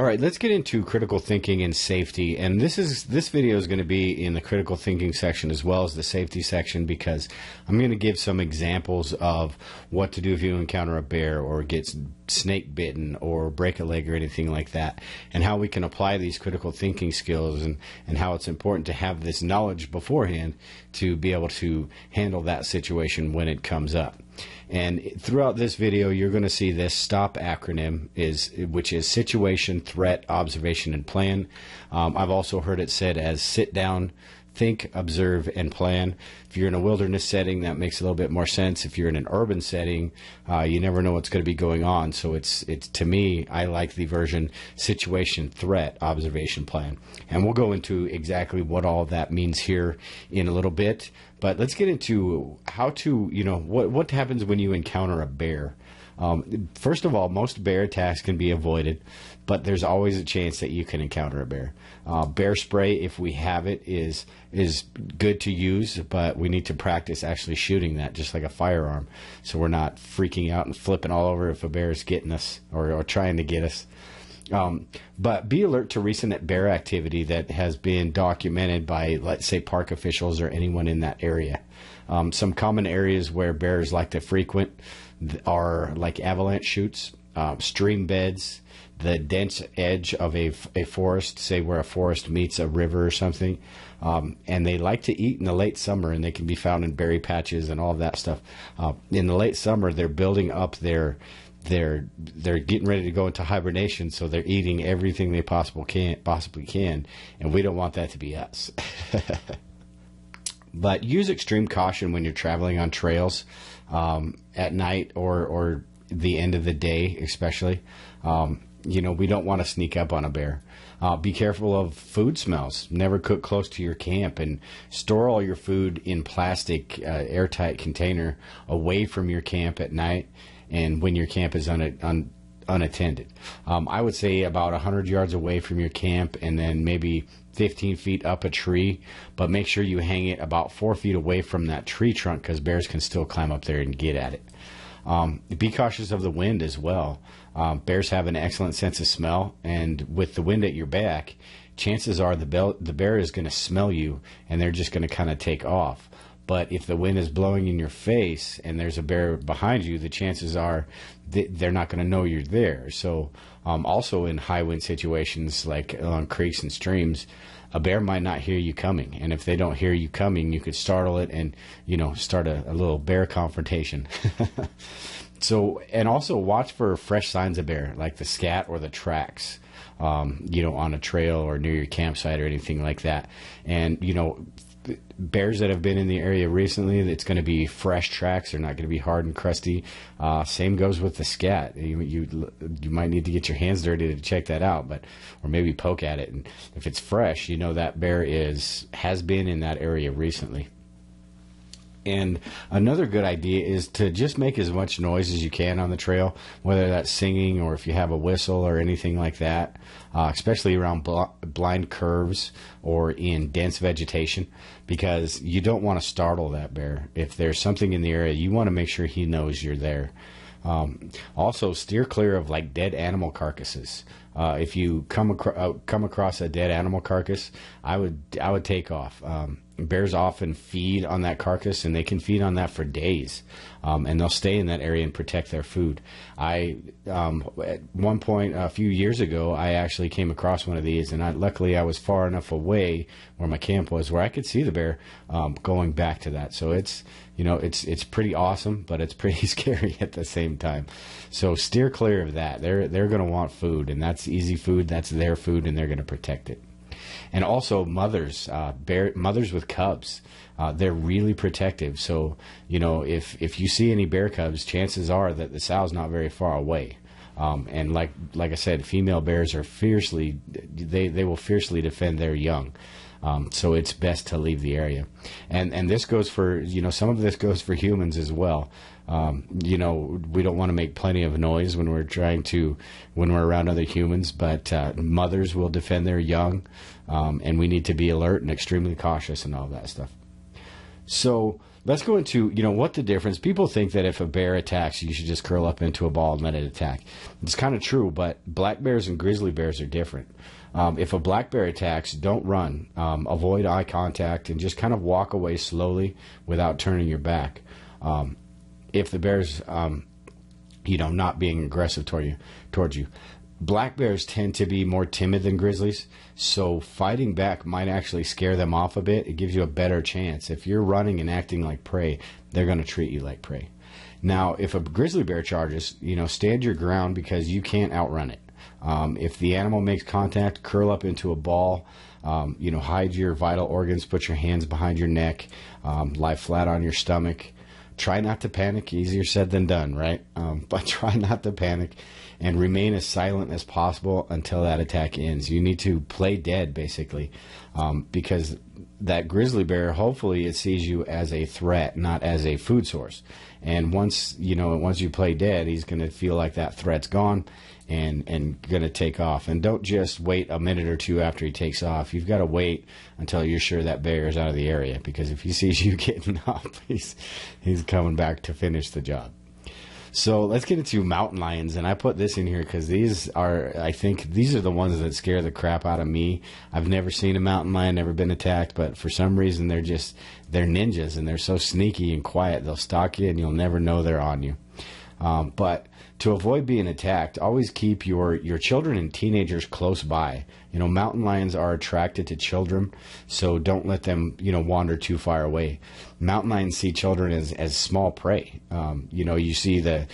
right, let's get into critical thinking and safety. And this video is going to be in the critical thinking section as well as the safety section, because I'm going to give some examples of what to do if you encounter a bear or get snake bitten or break a leg or anything like that, and how we can apply these critical thinking skills, and how it's important to have this knowledge beforehand to be able to handle that situation when it comes up. And throughout this video, you're going to see this STOP acronym, which is Situation, Threat, Observation, and Plan. I've also heard it said as sit down, think, observe, and plan. If you're in a wilderness setting, that makes a little bit more sense. If you're in an urban setting, you never know what's going to be going on. So it's to me, I like the version Situation, Threat, Observation, Plan. And we'll go into exactly what all of that means here in a little bit. But let's get into how to, what happens when you encounter a bear. First of all, most bear attacks can be avoided, but there's always a chance that you can encounter a bear. Bear spray, if we have it, is good to use, but we need to practice actually shooting that just like a firearm, so we're not freaking out and flipping all over if a bear is getting us or trying to get us. But be alert to recent bear activity that has been documented by, let's say, park officials or anyone in that area. Some common areas where bears like to frequent are like avalanche chutes, stream beds, the dense edge of a forest, say where a forest meets a river or something. And they like to eat in the late summer, and they can be found in berry patches and all of that stuff. In the late summer, they're building up they're getting ready to go into hibernation, so they're eating everything they possibly can, and we don't want that to be us. But use extreme caution when you're traveling on trails at night or the end of the day, especially. We don't want to sneak up on a bear. Be careful of food smells. Never cook close to your camp, and store all your food in plastic airtight container away from your camp at night and when your camp is unattended. I would say about 100 yards away from your camp, and then maybe 15 feet up a tree, but make sure you hang it about 4 feet away from that tree trunk, because bears can still climb up there and get at it. Be cautious of the wind as well. Bears have an excellent sense of smell, and with the wind at your back, chances are the bear is going to smell you, and they're just going to kind of take off. But if the wind is blowing in your face and there's a bear behind you, the chances are they're not going to know you're there. So also in high wind situations like along creeks and streams, a bear might not hear you coming. And if they don't hear you coming, you could startle it and, start a little bear confrontation. So, and also watch for fresh signs of bear, like the scat or the tracks, on a trail or near your campsite or anything like that. And, bears that have been in the area recently, it's going to be fresh tracks. They're not going to be hard and crusty. Same goes with the scat. You might need to get your hands dirty to check that out, or maybe poke at it. And if it's fresh, that bear has been in that area recently. And another good idea is to just make as much noise as you can on the trail, whether that's singing or if you have a whistle or anything like that, especially around blind curves or in dense vegetation, because you don't want to startle that bear. If there's something in the area, you want to make sure he knows you're there. Also, steer clear of like dead animal carcasses. If you come across a dead animal carcass, I would take off. Bears often feed on that carcass, and they can feed on that for days, and they'll stay in that area and protect their food. At one point a few years ago, I actually came across one of these, and luckily I was far enough away where my camp was where I could see the bear going back to that. So it's pretty awesome, but it's pretty scary at the same time. So steer clear of that. They're going to want food, and that's easy food. That's their food, and they're going to protect it. And also mothers with cubs, they're really protective. So, if you see any bear cubs, chances are that the sow's not very far away. And like I said, female bears are they will fiercely defend their young. So it's best to leave the area. And this goes for, some of this goes for humans as well. We don't want to make plenty of noise when we're around other humans, but mothers will defend their young, and we need to be alert and extremely cautious and all that stuff. So let's go into, what the difference. People think that if a bear attacks, you should just curl up into a ball and let it attack. It's kind of true, but black bears and grizzly bears are different. If a black bear attacks, don't run. Avoid eye contact and just kind of walk away slowly without turning your back. If the bear's, not being aggressive towards you. Black bears tend to be more timid than grizzlies, so fighting back might actually scare them off a bit. It gives you a better chance. If you're running and acting like prey, they're going to treat you like prey. Now, if a grizzly bear charges, stand your ground because you can't outrun it. If the animal makes contact, curl up into a ball, hide your vital organs, put your hands behind your neck, lie flat on your stomach. Try not to panic. Easier said than done, right? But try not to panic and remain as silent as possible until that attack ends. You need to play dead, basically, because that grizzly bear, hopefully it sees you as a threat, not as a food source. And once you play dead, he's going to feel like that threat's gone and going to take off. And don't just wait a minute or two after he takes off. You've got to wait until you're sure that bear is out of the area, because if he sees you getting up, he's coming back to finish the job. So let's get into mountain lions, and I put this in here because I think these are the ones that scare the crap out of me. I've never seen a mountain lion, never been attacked, but for some reason they're ninjas, and they're so sneaky and quiet. They'll stalk you and you'll never know they're on you. But to avoid being attacked, always keep your children and teenagers close by. Mountain lions are attracted to children, so don't let them, wander too far away. Mountain lions see children as small prey. You see the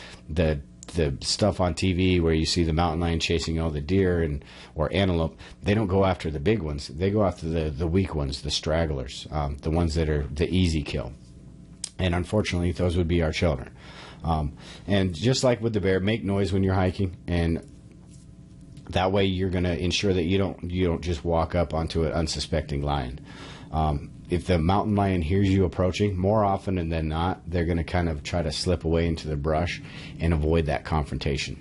stuff on TV where you see the mountain lion chasing all the deer or antelope. They don't go after the big ones. They go after the weak ones, the stragglers, the ones that are the easy kill. And unfortunately, those would be our children. And just like with the bear, make noise when you're hiking, and that way you're going to ensure that you don't just walk up onto an unsuspecting lion. If the mountain lion hears you approaching, more often than not, they're going to kind of try to slip away into the brush and avoid that confrontation.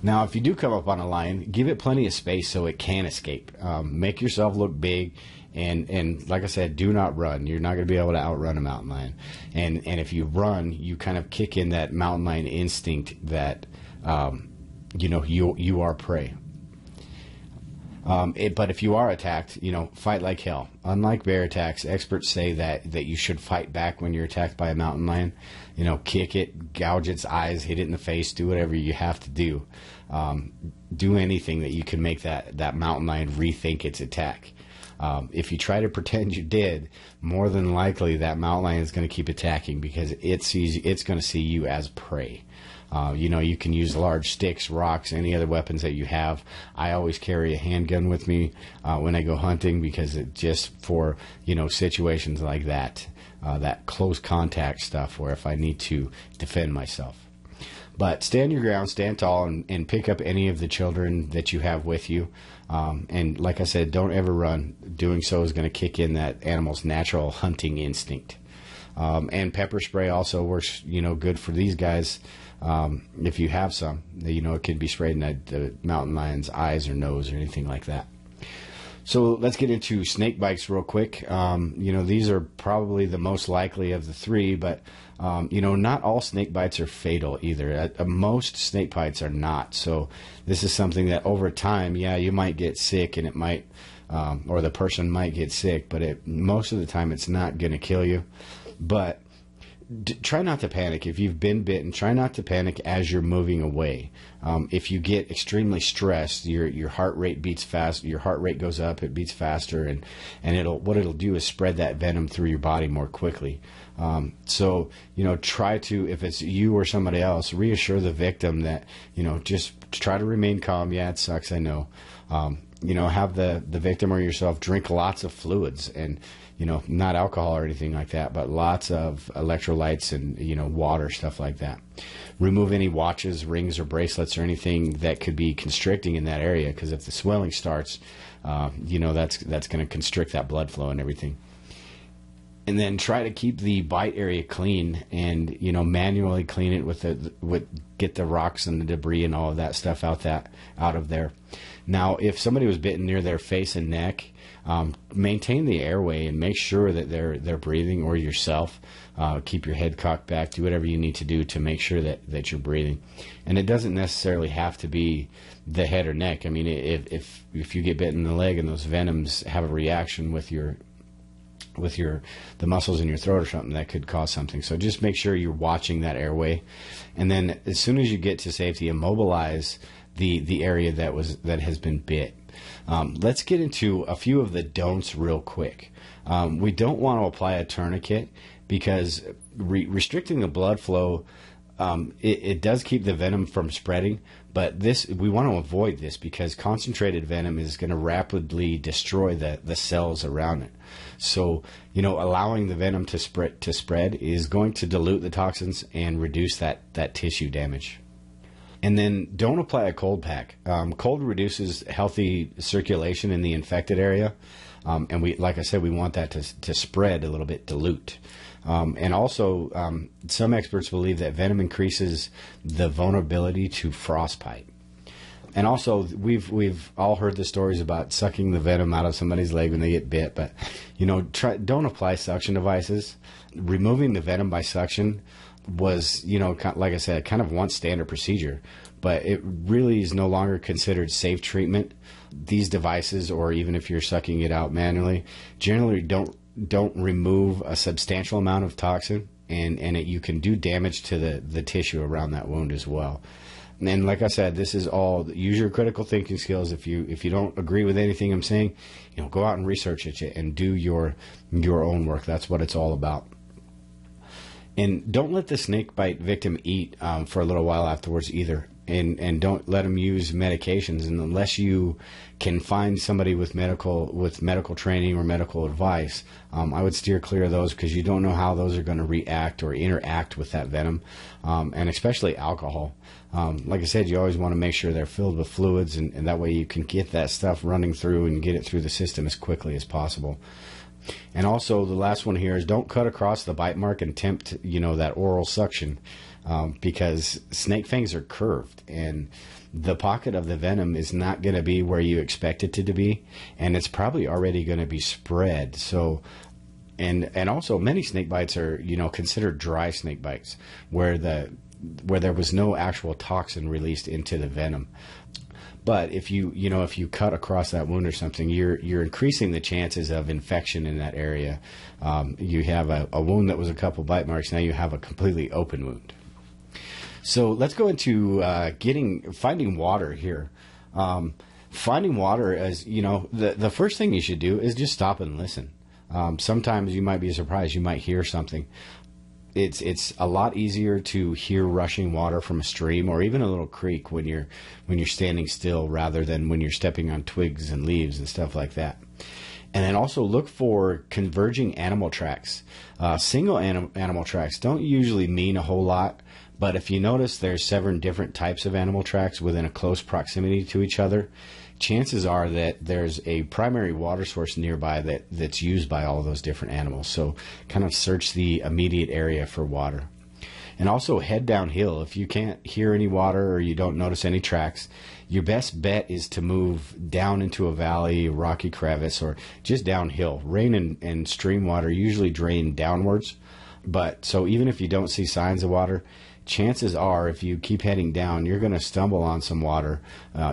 Now, if you do come up on a lion, give it plenty of space so it can escape. Make yourself look big. And like I said, do not run. You're not going to be able to outrun a mountain lion. And if you run, you kind of kick in that mountain lion instinct that, you are prey. But if you are attacked, fight like hell. Unlike bear attacks, experts say that you should fight back when you're attacked by a mountain lion. Kick it, gouge its eyes, hit it in the face, do whatever you have to do. Do anything that you can make that mountain lion rethink its attack. If you try to pretend you did, more than likely that mountain lion is going to keep attacking because it's going to see you as prey. You can use large sticks, rocks, any other weapons that you have. I always carry a handgun with me when I go hunting because it just for situations like that close contact stuff where if I need to defend myself. But stand your ground, stand tall, and pick up any of the children that you have with you. And like I said, don't ever run. Doing so is going to kick in that animal's natural hunting instinct. And pepper spray also works, good for these guys. If you have some, it could be sprayed in the mountain lion's eyes or nose or anything like that. So let's get into snake bites real quick. These are probably the most likely of the three, but not all snake bites are fatal either. Most snake bites are not. So this is something that over time, you might get sick, and it might, or the person might get sick, but most of the time it's not going to kill you. But try not to panic. If you've been bitten, try not to panic as you're moving away. If you get extremely stressed, your heart rate beats fast. Your heart rate goes up. It beats faster, and what it'll do is spread that venom through your body more quickly. So try to, if it's you or somebody else, reassure the victim that just try to remain calm. Yeah, it sucks, I know. Have the victim or yourself drink lots of fluids and. Not alcohol or anything like that, but lots of electrolytes and, water, stuff like that. Remove any watches, rings, or bracelets or anything that could be constricting in that area, because if the swelling starts, that's going to constrict that blood flow and everything. And then try to keep the bite area clean and, manually clean it with get the rocks and the debris and all of that stuff out of there. Now, if somebody was bitten near their face and neck, maintain the airway and make sure that they're breathing, or yourself. Keep your head cocked back. Do whatever you need to do to make sure that you're breathing. And it doesn't necessarily have to be the head or neck. I mean, if you get bitten in the leg and those venoms have a reaction with the muscles in your throat or something, that could cause something. So just make sure you're watching that airway, and then as soon as you get to safety, immobilize the area that has been bit. Let's get into a few of the don'ts real quick. We don't want to apply a tourniquet because restricting the blood flow, it does keep the venom from spreading, but we want to avoid this because concentrated venom is going to rapidly destroy the cells around it. So, allowing the venom to spread is going to dilute the toxins and reduce that tissue damage. And then don't apply a cold pack. Cold reduces healthy circulation in the infected area, and like I said, we want that to spread a little bit, dilute. And also, some experts believe that venom increases the vulnerability to frostbite. And also, we've all heard the stories about sucking the venom out of somebody's leg when they get bit, but don't apply suction devices. Removing the venom by suction was, like I said, kind of once standard procedure, but it really is no longer considered safe treatment. These devices, or even if you're sucking it out manually, generally don't remove a substantial amount of toxin, and you can do damage to the tissue around that wound as well. And like I said, this is all, use your critical thinking skills. If you don't agree with anything I'm saying, go out and research it and do your own work. That's what it's all about. And don't let the snake bite victim eat for a little while afterwards either. And don't let them use medications. And unless you can find somebody with medical training or medical advice, I would steer clear of those, because you don't know how those are going to react or interact with that venom, and especially alcohol. Like I said, you always want to make sure they're filled with fluids, and that way you can get that stuff running through and get it through the system as quickly as possible. And also, the last one here is don't cut across the bite mark and tempt, that oral suction, because snake fangs are curved, and the pocket of the venom is not going to be where you expect it to be, and it's probably already going to be spread. So, and also many snake bites are, considered dry snake bites, where there was no actual toxin released into the venom. But if you cut across that wound or something, you're increasing the chances of infection in that area. You have a wound that was a couple bite marks. Now you have a completely open wound. So let's go into finding water here. Finding water, as the first thing you should do is just stop and listen. Sometimes you might be surprised. You might hear something. It's a lot easier to hear rushing water from a stream or even a little creek when you're standing still, rather than when you're stepping on twigs and leaves and stuff like that. And then also look for converging animal tracks. Single animal tracks don't usually mean a whole lot, but if you notice there's 7 different types of animal tracks within a close proximity to each other, chances are that there's a primary water source nearby that's used by all of those different animals. So kind of search the immediate area for water. And also head downhill. If you can't hear any water or you don't notice any tracks, your best bet is to move down into a valley, rocky crevice, or just downhill. Rain and stream water usually drain downwards, but so even if you don't see signs of water, chances are, if you keep heading down, you're going to stumble on some water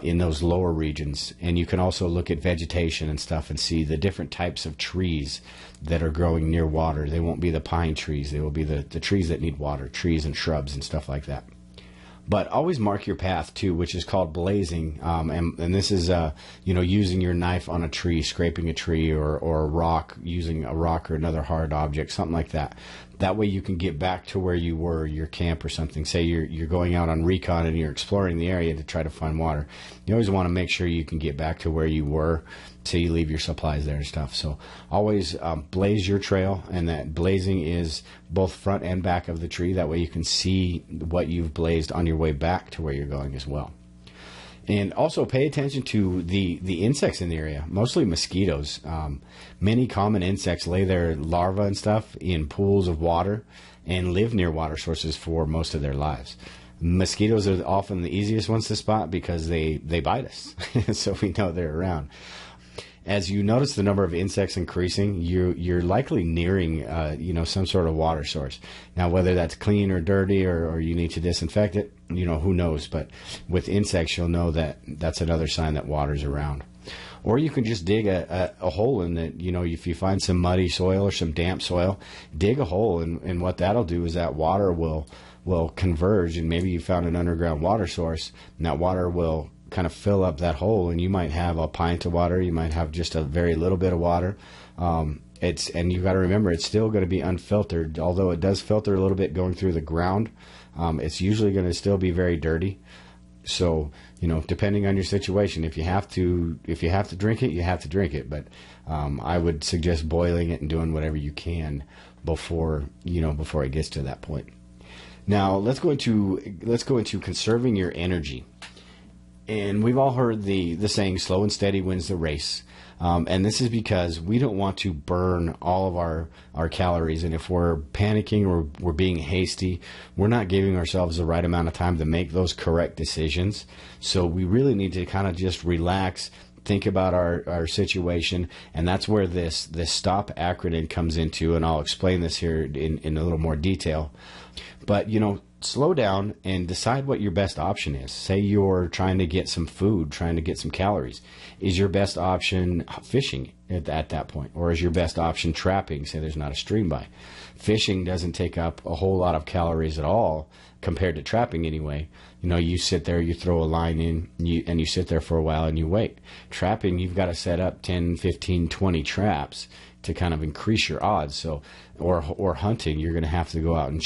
in those lower regions. And you can also look at vegetation and stuff and see the different types of trees that are growing near water. They won't be the pine trees. They will be the trees that need water, trees and shrubs and stuff like that. But always mark your path too, which is called blazing, and this is using your knife on a tree, scraping a tree, or a rock, using a rock or another hard object, something like that. That way you can get back to where you were, your camp or something. Say you're going out on recon and you're exploring the area to try to find water. You always want to make sure you can get back to where you were, so you leave your supplies there and stuff. So always blaze your trail, and that blazing is both front and back of the tree. That way you can see what you've blazed on your way back to where you're going as well. And also pay attention to the insects in the area, mostly mosquitoes. Many common insects lay their larvae and stuff in pools of water and live near water sources for most of their lives. Mosquitoes are often the easiest ones to spot because they bite us, so we know they're around. As you notice the number of insects increasing, you're likely nearing, some sort of water source. Now, whether that's clean or dirty, or you need to disinfect it, who knows? But with insects, you'll know that that's another sign that water's around. Or you can just dig a hole in it. If you find some muddy soil or some damp soil, dig a hole, and what that'll do is that water will converge, and maybe you found an underground water source, and that water will kind of fill up that hole, and you might have a pint of water, you might have just a very little bit of water. And you've got to remember, it's still going to be unfiltered, although it does filter a little bit going through the ground. It's usually going to still be very dirty. So, depending on your situation, if you have to drink it, you have to drink it. But I would suggest boiling it and doing whatever you can before it gets to that point. Now, let's go into conserving your energy. And we've all heard the saying, slow and steady wins the race. And this is because we don't want to burn all of our calories. And if we're panicking or we're being hasty, we're not giving ourselves the right amount of time to make those correct decisions. So we really need to kind of just relax, think about our situation. And that's where this STOP acronym comes into. And I'll explain this here in a little more detail. But, slow down and decide what your best option is. Say you're trying to get some food, trying to get some calories. Is your best option fishing at that point? Or is your best option trapping? Say there's not a stream by. Fishing doesn't take up a whole lot of calories at all compared to trapping anyway. You sit there, you throw a line in, and you sit there for a while and you wait. Trapping, you've got to set up 10, 15, 20 traps to kind of increase your odds. So, or hunting, you're going to have to go out and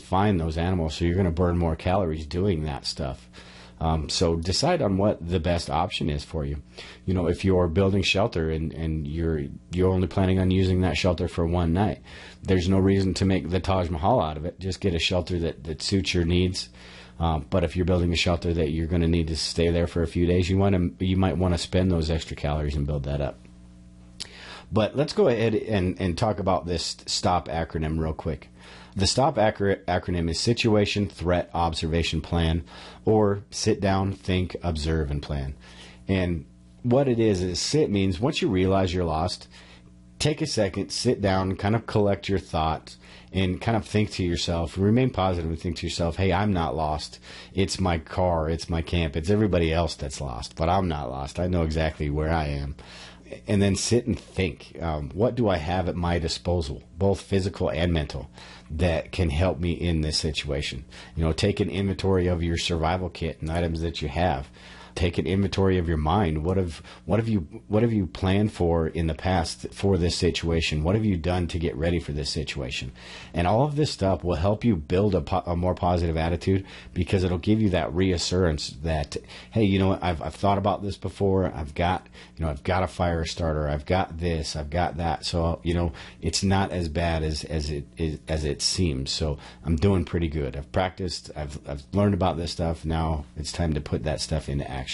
find those animals. So you're going to burn more calories doing that stuff. So decide on what the best option is for you. If you're building shelter and you're only planning on using that shelter for one night, there's no reason to make the Taj Mahal out of it. Just get a shelter that suits your needs. But if you're building a shelter that you're going to need to stay there for a few days, you might want to spend those extra calories and build that up. But let's go ahead and talk about this STOP acronym real quick. The STOP acronym is Situation, Threat, Observation, Plan, or Sit Down, Think, Observe, and Plan. And what it is sit means once you realize you're lost, take a second, sit down, kind of collect your thoughts, and kind of think to yourself, remain positive and think to yourself, hey, I'm not lost. It's my car, it's my camp, it's everybody else that's lost, but I'm not lost. I know exactly where I am. And then sit and think, what do I have at my disposal, both physical and mental, that can help me in this situation? Take an inventory of your survival kit and items that you have. Take an inventory of your mind. What have you planned for in the past for this situation? What have you done to get ready for this situation? And all of this stuff will help you build a more positive attitude, because it'll give you that reassurance that, hey, what? I've thought about this before. I've got a fire starter. I've got this. I've got that. So it's not as bad as it seems. So I'm doing pretty good. I've practiced. I've learned about this stuff. Now it's time to put that stuff into action.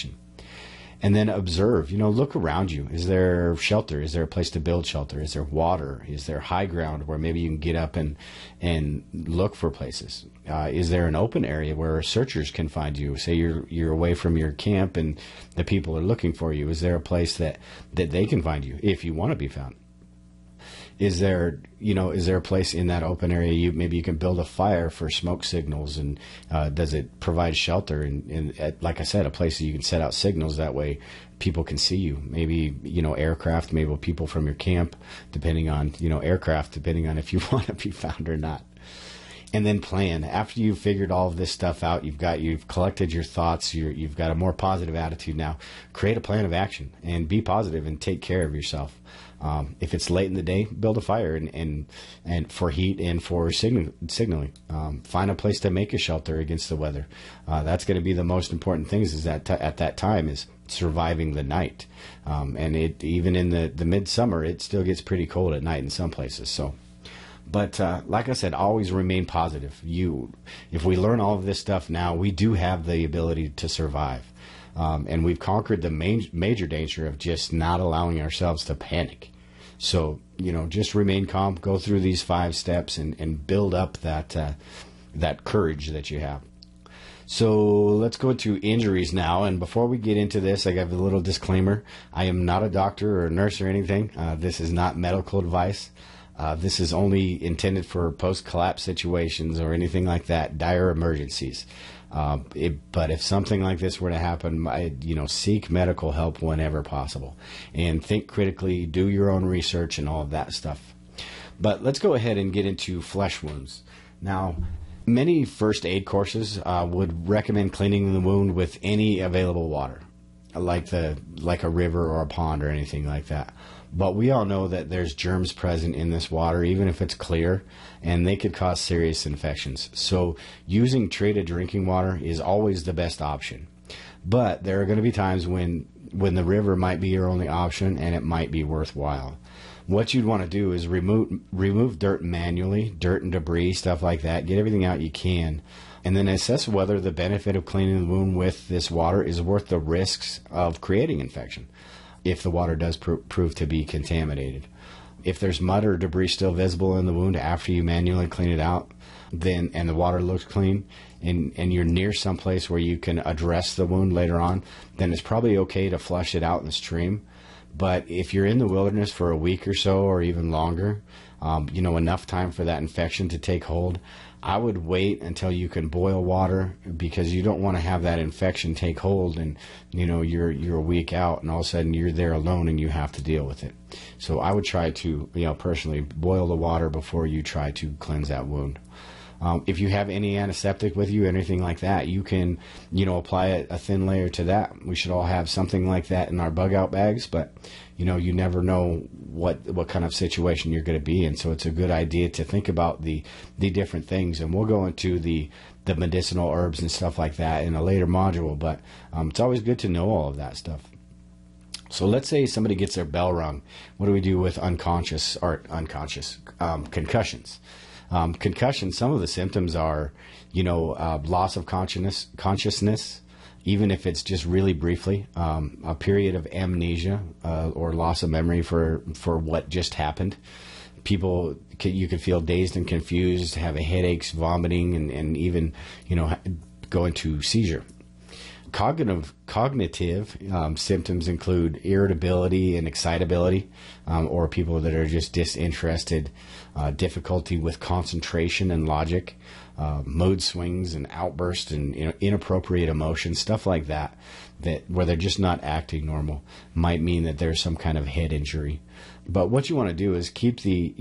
And then observe, look around you. Is there shelter? Is there a place to build shelter? Is there water? Is there high ground where maybe you can get up and look for places? Is there an open area where searchers can find you? Say you're away from your camp and the people are looking for you. Is there a place that they can find you if you want to be found? Is there a place in that open area maybe you can build a fire for smoke signals, and does it provide shelter and like I said, a place that you can set out signals, that way people can see you. Maybe aircraft, maybe people from your camp, depending on aircraft, depending on if you want to be found or not. And then plan. After you've figured all of this stuff out, you've collected your thoughts, you've got a more positive attitude now. Create a plan of action and be positive and take care of yourself. If it's late in the day, build a fire and for heat and for signaling. Find a place to make a shelter against the weather. That's going to be the most important things. Is that at that time is surviving the night. And even in the midsummer, it still gets pretty cold at night in some places. So. But like I said, always remain positive. If we learn all of this stuff now, we do have the ability to survive. And we've conquered the major danger of just not allowing ourselves to panic. So, just remain calm, go through these 5 steps and build up that courage that you have. So let's go into injuries now. And before we get into this, I have a little disclaimer. I am not a doctor or a nurse or anything. This is not medical advice. This is only intended for post-collapse situations or anything like that, dire emergencies. But if something like this were to happen, seek medical help whenever possible. And think critically, do your own research and all of that stuff. But let's go ahead and get into flesh wounds. Now, many first aid courses would recommend cleaning the wound with any available water, like a river or a pond or anything like that. But we all know that there's germs present in this water, even if it's clear, and they could cause serious infections. So using treated drinking water is always the best option. But there are going to be times when the river might be your only option, and it might be worthwhile. What you'd want to do is remove dirt manually, dirt and debris, stuff like that. Get everything out you can. And then assess whether the benefit of cleaning the wound with this water is worth the risks of creating infection, if the water does prove to be contaminated. If there's mud or debris still visible in the wound after you manually clean it out, and the water looks clean, and you're near someplace where you can address the wound later on, then it's probably okay to flush it out in the stream. But if you're in the wilderness for a week or so, or even longer, enough time for that infection to take hold, I would wait until you can boil water, because you don't want to have that infection take hold and, you're a week out and all of a sudden you're there alone and you have to deal with it. So I would try to, personally boil the water before you try to cleanse that wound. If you have any antiseptic with you, anything like that, you can, apply a thin layer to that. We should all have something like that in our bug out bags, but, you never know what kind of situation you're going to be in. So it's a good idea to think about the different things. And we'll go into the medicinal herbs and stuff like that in a later module, but it's always good to know all of that stuff. So let's say somebody gets their bell rung. What do we do with concussions? Concussion, some of the symptoms are, loss of consciousness, even if it's just really briefly, a period of amnesia or loss of memory for what just happened. You can feel dazed and confused, have headaches, vomiting, and even, go into seizure. Cognitive symptoms include irritability and excitability, or people that are just disinterested, difficulty with concentration and logic, mood swings and outbursts and inappropriate emotions, stuff like that where they're just not acting normal, might mean that there's some kind of head injury. But what you want to do is keep the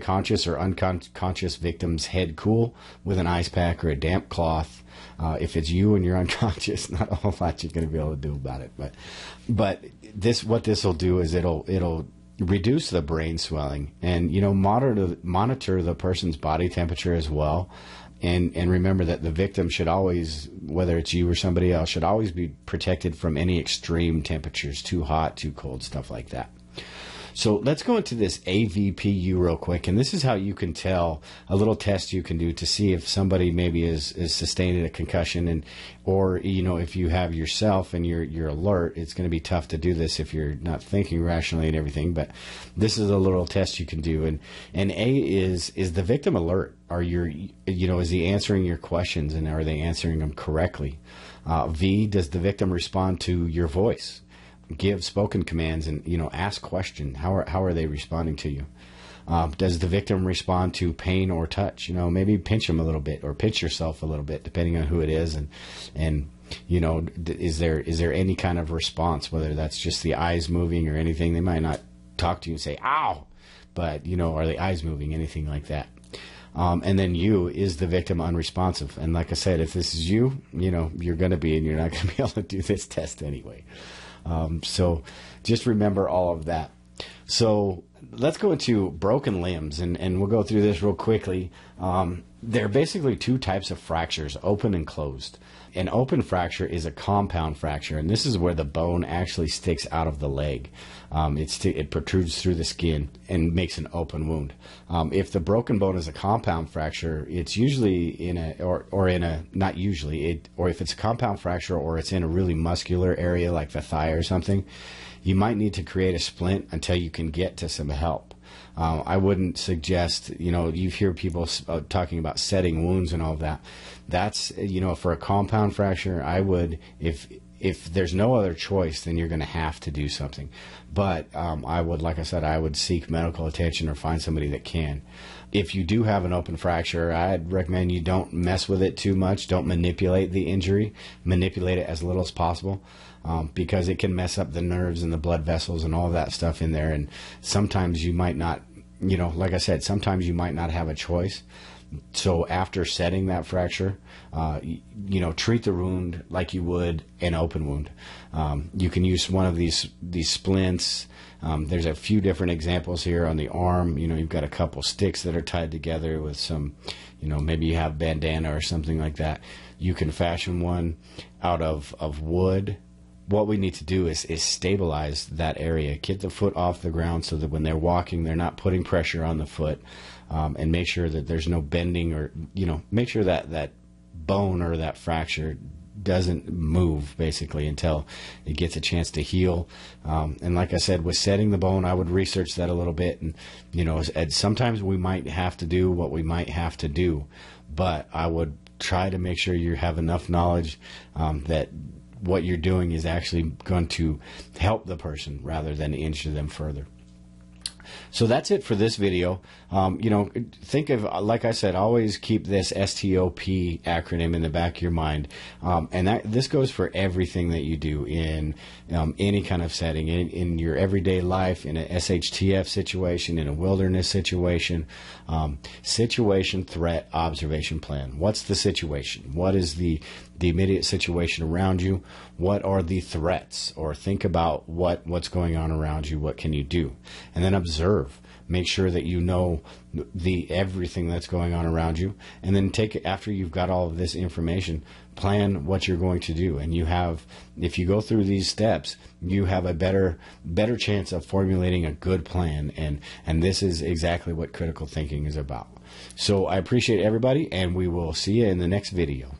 conscious or unconscious victim's head cool with an ice pack or a damp cloth. If it's you and you're unconscious, not a whole lot you're going to be able to do about it. But what this will do is it'll reduce the brain swelling, and monitor the person's body temperature as well. And remember that the victim should always, whether it's you or somebody else, should always be protected from any extreme temperatures, too hot, too cold, stuff like that. So let's go into this A.V.P.U. real quick, and this is how you can tell, a little test you can do to see if somebody maybe is sustained a concussion, or if you have yourself and you're alert. It's going to be tough to do this if you're not thinking rationally and everything, but this is a little test you can do. And A is the victim alert? Is he answering your questions, and are they answering them correctly? V, does the victim respond to your voice? Give spoken commands and ask questions. How are they responding to you? Does the victim respond to pain or touch? Maybe pinch them a little bit, or pinch yourself a little bit, depending on who it is, and is there any kind of response, whether that's just the eyes moving or anything. They might not talk to you and say ow, but are the eyes moving, anything like that. And then is the victim unresponsive? And like I said, if this is you, you're going to be, and you're not going to be able to do this test anyway. So just remember all of that. So let's go into broken limbs, and we'll go through this real quickly. There are basically two types of fractures, open and closed. An open fracture is a compound fracture, and this is where the bone actually sticks out of the leg. It protrudes through the skin and makes an open wound. If the broken bone is a compound fracture, it's usually if it's a compound fracture or it's in a really muscular area like the thigh or something, you might need to create a splint until you can get to some help. I wouldn't suggest, you hear people talking about setting wounds and all of that. That's, for a compound fracture, I would, if there's no other choice, then you're going to have to do something. But I would, like I said, I would seek medical attention or find somebody that can. If you do have an open fracture, I'd recommend you don't mess with it too much. Don't manipulate the injury. Manipulate it as little as possible, because it can mess up the nerves and the blood vessels and all that stuff in there. And sometimes you might not, like I said, sometimes you might not have a choice. So after setting that fracture, treat the wound like you would an open wound. You can use one of these splints. There's a few different examples here on the arm. You've got a couple sticks that are tied together with some, maybe you have bandana or something like that. You can fashion one out of wood. What we need to do is stabilize that area, get the foot off the ground so that when they're walking, they're not putting pressure on the foot, and make sure that there's no bending, or, make sure that bone or that fracture doesn't move basically until it gets a chance to heal. And like I said, with setting the bone, I would research that a little bit, and sometimes we might have to do what we might have to do, but I would try to make sure you have enough knowledge that what you're doing is actually going to help the person rather than injure them further. So that's it for this video. Think of, like I said, always keep this STOP acronym in the back of your mind. And this goes for everything that you do in any kind of setting, in your everyday life, in an SHTF situation, in a wilderness situation. Situation, threat, observation, plan. What's the situation? What is the immediate situation around you? What are the threats? Or think about what's going on around you. What can you do? And then observe. Make sure that you know everything that's going on around you, and then after you've got all of this information, plan what you're going to do. And if you go through these steps, you have a better chance of formulating a good plan. And this is exactly what critical thinking is about. So I appreciate everybody, and we will see you in the next video.